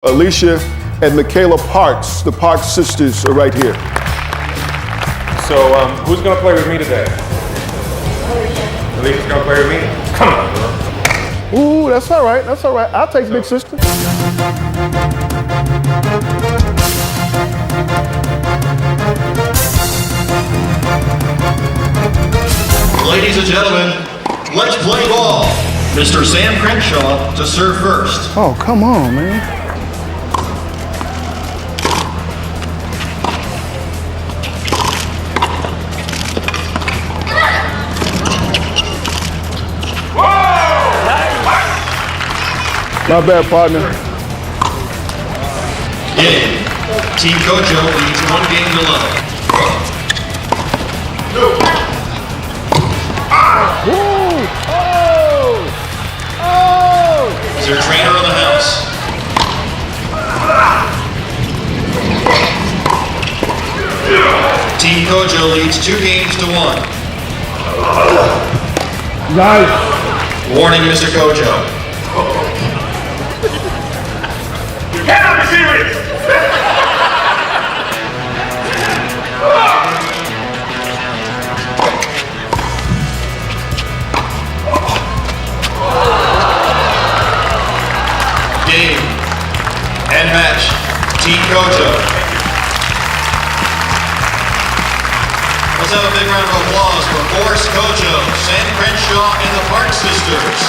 Alicia and Michaela Parks, the Parks sisters, are right here. So, who's gonna play with me today? Alicia's gonna play with me? Come on, girl. Ooh, that's all right. That's all right. I'll take big sister. Ladies and gentlemen, let's play ball. Mr. Sam Crenshaw to serve first. Oh, come on, man. Not bad, partner. Game. Team Kojo leads 1-0. Is there a trainer on the house? Team Kojo leads 2-1. Nice. Warning, Mr. Kojo. You cannot be serious! Game. And match. Team Kojo. Let's have a big round of applause for Boris Kojo, Sam Crenshaw, and the Park sisters.